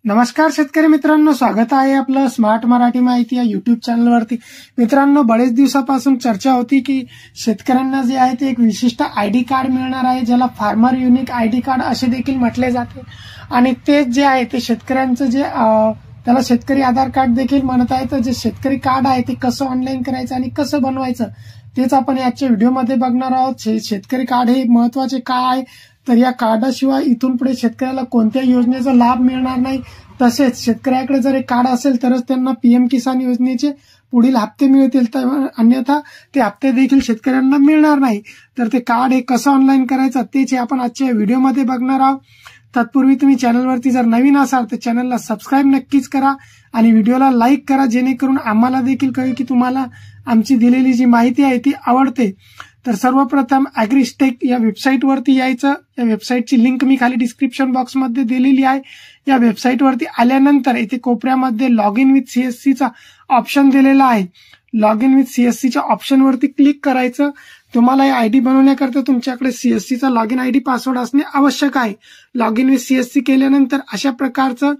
नमस्कार शेतकरी मित्रांनो, स्वागत आहे आपलं स्मार्ट मराठी माहिती या युट्यूब चॅनलवरती। मित्रांनो, बरेच दिवसापासून चर्चा होती की शेतकऱ्यांना जे आहे ते एक विशिष्ट आयडी कार्ड मिळणार आहे, ज्याला फार्मर युनिक आयडी कार्ड असे देखील म्हटले जाते। आणि ते जे आहे ते शेतकऱ्यांचं जे त्याला शेतकरी आधार कार्ड देखील म्हणत आहे। तर जे शेतकरी कार्ड आहे ते कसं ऑनलाईन करायचं आणि कसं बनवायचं तेच आपण आजच्या व्हिडिओमध्ये बघणार आहोत। शेतकरी कार्ड हे महत्त्वाचे का आहे, तर या कार्डाशिवाय इथून पुढे शेतकऱ्याला कोणत्या योजनेचा लाभ मिळणार नाही। तसेच शेतकऱ्याकडे जर एक कार्ड असेल तरच त्यांना पीएम किसान योजनेचे पुढील हप्ते मिळतील, तर अन्यथा ते हप्ते देखील शेतकऱ्यांना मिळणार नाही। तर ते कार्ड हे कसं ऑनलाईन करायचं तेच आपण आजच्या व्हिडिओमध्ये बघणार आहोत। तत्पूर्वी तुम्ही चॅनलवरती जर नवीन असाल तर चॅनलला सबस्क्राईब नक्कीच करा आणि व्हिडिओला लाईक करा, जेणेकरून आम्हाला देखील कळेल की तुम्हाला आमची दिलेली जी माहिती आहे ती आवडते। तर सर्वप्रथम ॲग्रीस्टेक या वेबसाईटवरती यायचं। या वेबसाईटची लिंक मी खाली डिस्क्रिप्शन बॉक्समध्ये दिलेली आहे। या वेबसाईटवरती आल्यानंतर इथे कोपऱ्यामध्ये लॉग इन विथ सीएससी चा ऑप्शन दिलेला आहे। लॉग इन विथ सीएससी च्या ऑप्शनवरती क्लिक करायचं। तुम्हाला आयडी बनवण्याकरता तुमच्याकडे सीएससी चा लॉग इन आयडी पासवर्ड असणे आवश्यक आहे। लॉग इन विथ सीएससी केल्यानंतर अशा प्रकारचं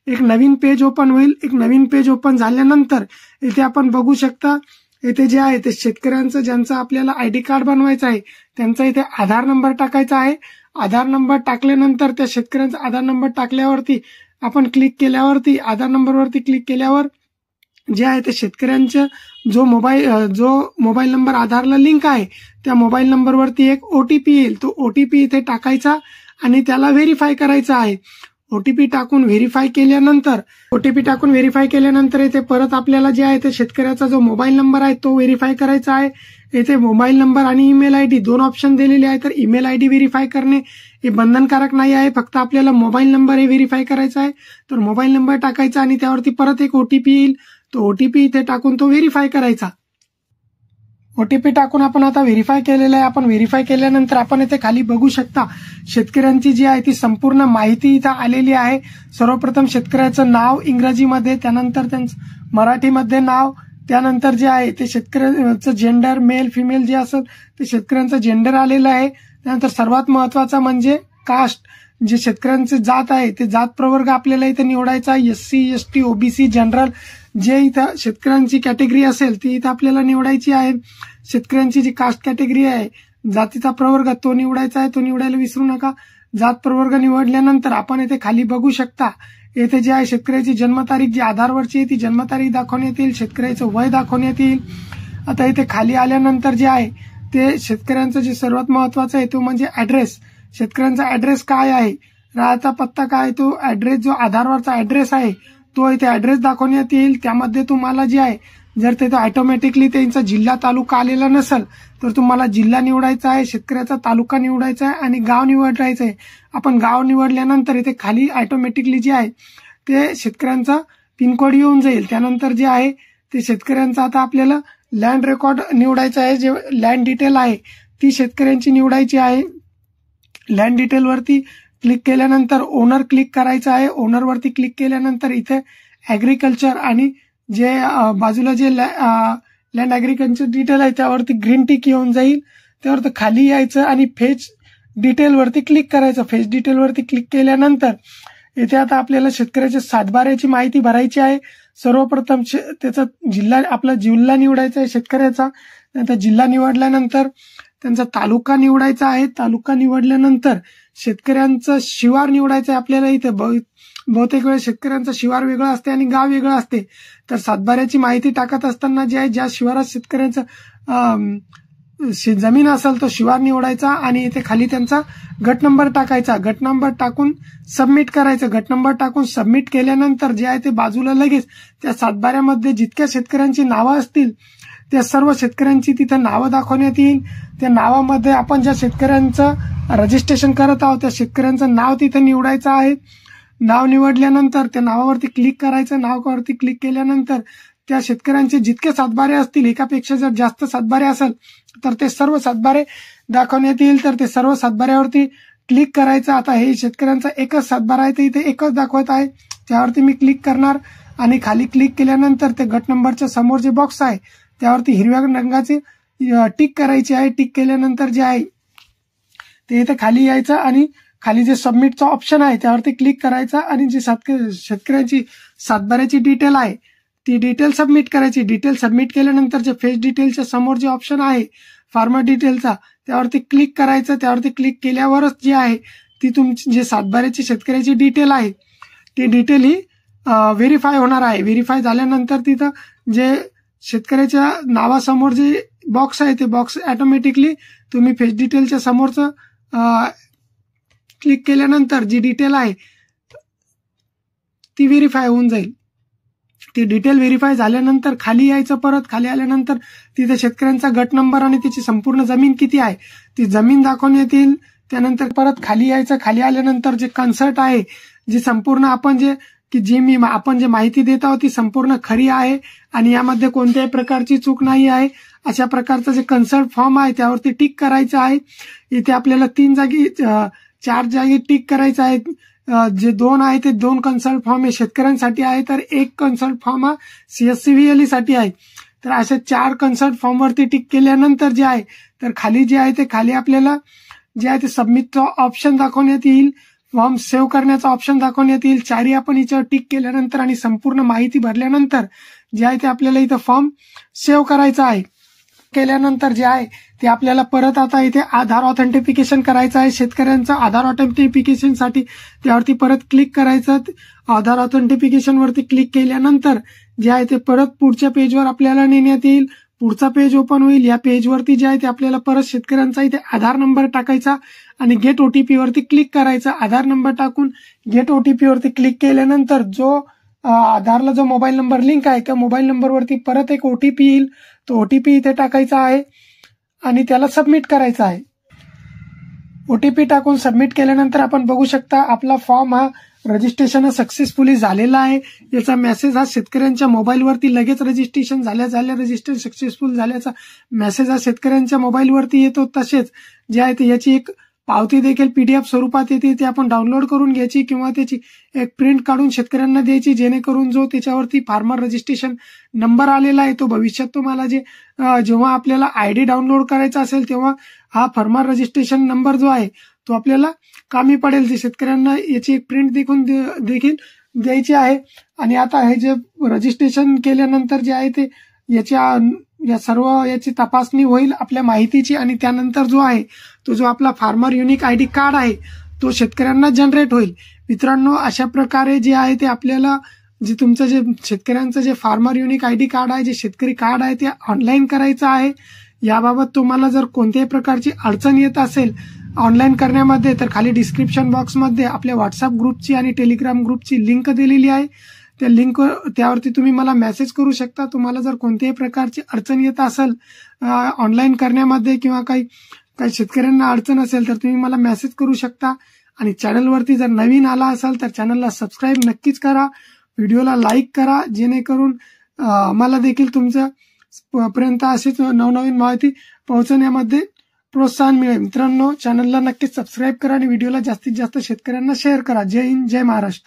एक नवीन पेज ओपन होईल। एक नवीन पेज ओपन झाल्यानंतर इथे आपण बघू शकता, इथे जे आहे ते शेतकऱ्यांचं ज्यांचं आपल्याला आयडी कार्ड बनवायचं आहे त्यांचा इथे आधार नंबर टाकायचा आहे। आधार नंबर टाकल्यानंतर त्या शेतकऱ्यांचा आधार नंबर टाकल्यावरती आपण क्लिक केल्यावरती आधार नंबरवरती क्लिक केल्यावर जे आहे ते शेतकऱ्यांचं जो मोबाईल नंबर आधारला लिंक आहे त्या मोबाईल नंबरवरती एक ओटीपी येईल। तो ओटीपी इथे टाकायचा आणि त्याला व्हेरीफाय करायचा आहे। ओटीपी टाकून व्हेरीफाय केल्यानंतर इथे परत आपल्याला जे आहे ते शेतकऱ्याचा जो मोबाईल नंबर आहे तो व्हेरीफाय करायचा आहे। इथे मोबाईल नंबर आणि ईमेल आयडी दोन ऑप्शन दिलेले आहे। तर ईमेल आयडी व्हेरीफाय करणे हे बंधनकारक नाही आहे, फक्त आपल्याला मोबाईल नंबर हे व्हेरीफाय करायचा आहे। तर मोबाईल नंबर टाकायचा आणि त्यावरती परत एक ओटीपी येईल, तो ओटीपी इथे टाकून तो व्हेरीफाय करायचा। ओटीपी टाकून आपण आता व्हेरीफाय केलेलं आहे। आपण व्हेरीफाय केल्यानंतर आपण इथे खाली बघू शकता शेतकऱ्यांची जी आहे ती संपूर्ण माहिती इथे आलेली आहे। सर्वप्रथम शेतकऱ्याचं नाव इंग्रजीमध्ये, त्यानंतर त्यांचं मराठीमध्ये नाव, त्यानंतर जे आहे ते शेतकऱ्यांचं जेंडर, मेल फिमेल जे असेल ते शेतकऱ्यांचं जेंडर आलेलं आहे। त्यानंतर सर्वात महत्वाचा म्हणजे कास्ट, जे शेतकऱ्यांचे जात आहे ते जात प्रवर्ग आपल्याला इथे निवडायचा आहे। एससी, एसटी, ओबीसी, जनरल जे इथं शेतकऱ्यांची कॅटेगरी असेल ती इथं आपल्याला निवडायची आहे। शेतकऱ्यांची जी कास्ट कॅटेगरी आहे, जातीचा प्रवर्ग तो निवडायचा आहे, तो निवडायला विसरू नका। जात प्रवर्ग निवडल्यानंतर आपण इथे खाली बघू शकता, येथे जे आहे शेतकऱ्याची जन्मतारीख जी आधारवरची आहे ती जन्मतारीख दाखवण्यात येईल, शेतकऱ्याचं वय दाखवण्यात येईल। आता इथे खाली आल्यानंतर जे आहे ते शेतकऱ्यांचं जे सर्वात महत्वाचं आहे तो म्हणजे ऍड्रेस। शेतकऱ्यांचा ऍड्रेस काय आहे, राहता पत्ता काय, तो ऍड्रेस जो आधारवरचा ऍड्रेस आहे तो इथे ऍड्रेस दाखवण्यात येईल। त्यामध्ये तुम्हाला जे आहे जर तिथे ऑटोमॅटिकली त्यांचा जिल्हा तालुका आलेला नसेल तर तुम्हाला जिल्हा निवडायचा आहे, शेतकऱ्याचा तालुका निवडायचा आहे आणि गाव निवडायचं आहे। आपण गाव निवडल्यानंतर इथे खाली ऑटोमॅटिकली जे आहे ते शेतकऱ्यांचा पिनकोड येऊन जाईल। त्यानंतर जे आहे ते शेतकऱ्यांचा आता आपल्याला लँड रेकॉर्ड निवडायचा आहे, जे लँड डिटेल आहे ती शेतकऱ्यांची निवडायची आहे। लँड डिटेल वरती क्लिक केल्यानंतर ओनर क्लिक करायचं आहे। ओनर वरती क्लिक केल्यानंतर इथे ऍग्रीकल्चर आणि जे बाजूला जे लँड ऍग्रीकल्चर डिटेल आहे त्यावरती ग्रीन टिक येऊन जाईल। त्यावरती खाली यायचं आणि फेच डिटेल वरती क्लिक करायचं। फेच डिटेल वरती क्लिक केल्यानंतर इथे आता आपल्याला शेतकऱ्याच्या सातबाऱ्याची माहिती भरायची आहे। सर्वप्रथम त्याचा जिल्हा, आपला जिल्हा निवडायचा आहे शेतकऱ्याचा। नंतर जिल्हा निवडल्यानंतर त्यांचा तालुका निवडायचा आहे। तालुका निवडल्यानंतर शेतकऱ्यांचं शिवार निवडायचं आहे आपल्याला। इथे बहुतेक वेळेस शेतकऱ्यांचं शिवार वेगळं असते आणि गाव वेगळं असते। तर सातबाऱ्याची माहिती टाकत असताना जे आहे ज्या शिवारात शेतकऱ्यांचं जमीन असेल तो शिवार निवडायचा आणि इथे खाली त्यांचा गट नंबर टाकायचा। गट नंबर टाकून सबमिट करायचं। गट नंबर टाकून सबमिट केल्यानंतर जे आहे ते बाजूला लगेच त्या सातबाऱ्यामध्ये जितक्या शेतकऱ्यांची नावं असतील त्या सर्व शेतकऱ्यांची तिथे नावं दाखवण्यात येईल। त्या नावामध्ये आपण ज्या शेतकऱ्यांचं रजिस्ट्रेशन करत आहोत त्या शेतकऱ्यांचं नाव तिथे निवडायचं आहे। नाव निवडल्यानंतर त्या नावावरती क्लिक करायचं। नावावरती क्लिक केल्यानंतर त्या शेतकऱ्यांचे जितके सातबारे असतील, एकापेक्षा जर जास्त सातबारे असेल तर ते सर्व सातबारे दाखवण्यात येईल। तर ते सर्व सातबाऱ्यावरती क्लिक करायचं। आता हे शेतकऱ्यांचा एकच सातबारा आहे, ते इथे एकच दाखवत आहे, त्यावरती मी क्लिक करणार आणि खाली क्लिक केल्यानंतर ते गट नंबरच्या समोर जे बॉक्स आहे त्यावरती हिरव्या रंगाचे टिक करायची आहे। टिक केल्यानंतर जे आहे ते इथे खाली यायचं आणि खाली जे सबमिटचा ऑप्शन आहे त्यावरती क्लिक करायचा आणि जी शेतकऱ्याची सातबाऱ्याची डिटेल आहे ती डिटेल सबमिट करायची. डिटेल सबमिट केल्यानंतर जे फेस डिटेलच्या समोर जे ऑप्शन आहे फार्मर डिटेलचा त्यावरती क्लिक करायचं. त्यावरती क्लिक केल्यावरच जी आहे ती तुमची जे सातबाऱ्याची शेतकऱ्याची डिटेल आहे ती डिटेल ही व्हेरीफाय होणार आहे. व्हेरीफाय झाल्यानंतर तिथं जे शेतकऱ्याच्या नावासमोर जे बॉक्स आहे ते बॉक्स ऑटोमॅटिकली तुम्ही फेस डिटेलच्या समोरचं क्लिक केल्यानंतर जी डिटेल आहे ती व्हेरीफाय होऊन जाईल. ती डिटेल व्हेरीफाय झाल्यानंतर खाली यायचं. परत खाली आल्यानंतर तिथे शेतकऱ्यांचा गट नंबर आणि त्याची संपूर्ण जमीन किती आहे ती जमीन दाखवण्यात येईल. त्यानंतर परत खाली यायचं. खाली आल्यानंतर जे कन्सल्ट आहे जी संपूर्ण आपण आपण जे माहिती देत आहोत ती संपूर्ण खरी आहे आणि यामध्ये कोणत्याही प्रकारची चूक नाही आहे अशा प्रकारचं जे कन्सल्ट फॉर्म आहे त्यावरती टिक करायचं आहे. इथे आपल्याला 4 जागी टिक करायचं आहे. जे 2 आहे ते 2 कन्सल्ट फॉर्म हे शेतकऱ्यांसाठी आहे तर 1 कन्सल्ट फॉर्म हा CSCVLE साठी आहे. तर अशा 4 कन्सल्ट फॉर्म वरती टिक केल्यानंतर जे आहे तर खाली जे आहे ते खाली आपल्याला जे आहे ते सबमिटचा ऑप्शन दाखवण्यात येईल. फॉर्म सेव्ह करण्याचा ऑप्शन दाखवण्यात येईल. 4ही आपण याच्यावर टिक केल्यानंतर आणि संपूर्ण माहिती भरल्यानंतर जे आहे ते आपल्याला इथं फॉर्म सेव्ह करायचा आहे. केल्यानंतर जे आहे ते आपल्याला परत आता इथे आधार ऑथेंटिफिकेशन करायचं आहे. शेतकऱ्यांचं आधार ऑथेंटिफिकेशनसाठी त्यावरती परत क्लिक करायचं. आधार ऑथेंटिफिकेशन वरती क्लिक केल्यानंतर जे आहे ते परत पुढच्या पेजवर आपल्याला नेण्यात येईल. पुढचा पेज ओपन होईल. या पेजवरती जे आहे ते आपल्याला परत शेतकऱ्यांचा इथे आधार नंबर टाकायचा आणि गेट OTP वरती क्लिक करायचं. आधार नंबर टाकून गेट OTP वरती क्लिक केल्यानंतर जो आधारला जो मोबाईल नंबर लिंक आहे त्या मोबाईल नंबरवरती परत एक OTP येईल. तो OTP इथे टाकायचा आहे आणि त्याला सबमिट करायचा आहे. OTP टाकून सबमिट केल्यानंतर आपण बघू शकता आपला फॉर्म हा रजिस्ट्रेशन सक्सेसफुली झालेला आहे. याचा मेसेज हा शेतकऱ्यांच्या मोबाईलवरती लगेच रजिस्ट्रेशन रजिस्ट्रेशन सक्सेसफुल झाल्याचा मेसेज हा शेतकऱ्यांच्या मोबाईलवरती येतो. तसेच जे आहे ते याची एक पावती देखील PDF स्वरूपात येते. ती आपण डाउनलोड करून घ्यायची किंवा त्याची एक प्रिंट काढून शेतकऱ्यांना द्यायची जेणेकरून जो त्याच्यावरती फार्मर रजिस्ट्रेशन नंबर आलेला आहे तो भविष्यात तुम्हाला जेव्हा आपल्याला ID डाउनलोड करायचा असेल तेव्हा हा फार्मर रजिस्ट्रेशन नंबर जो आहे तो आपल्याला कामी पडेल. जे शेतकऱ्यांना याची एक प्रिंट देखील द्यायची आहे. आणि आता हे जे रजिस्ट्रेशन केल्यानंतर जे आहे ते या सर्व याची तपासणी होईल आपल्या माहितीची आणि त्यानंतर जो आहे तो जो आपला फार्मर युनिक ID कार्ड आहे तो शेतकऱ्यांना जनरेट होईल. मित्रांनो, अशा प्रकारे जे आहे ते आपल्याला जे तुमचं जे शेतकऱ्यांचं जे फार्मर युनिक ID कार्ड आहे जे शेतकरी कार्ड आहे ते ऑनलाईन करायचं आहे. याबाबत तुम्हाला जर कोणत्याही प्रकारची अडचण येत असेल ऑनलाईन करण्यामध्ये तर खाली डिस्क्रिप्शन बॉक्समध्ये आपल्या व्हॉट्सअप ग्रुपची आणि टेलिग्राम ग्रुपची लिंक दिलेली आहे. त्या लिंक त्यावरती तुम्ही मला मेसेज करू शकता. तुम्हाला जर कोणत्याही प्रकारची अडचण येत असेल ऑनलाईन करण्यामध्ये किंवा काही शेतकऱ्यांना अडचण असेल तर तुम्ही मला मेसेज करू शकता. आणि चॅनलवरती जर नवीन आला असाल तर चॅनलला सबस्क्राईब नक्कीच करा. व्हिडिओला लाईक करा जेणेकरून मला देखील तुमच्या पर्यंत अशीच नवनवीन माहिती पोहोचवण्यामध्ये प्रोत्साहन मिळेल. मित्रांनो, चॅनलला नक्कीच सबस्क्राईब करा आणि व्हिडिओला जास्तीत जास्त शेतकऱ्यांना शेअर करा. जय हिंद, जय महाराष्ट्र.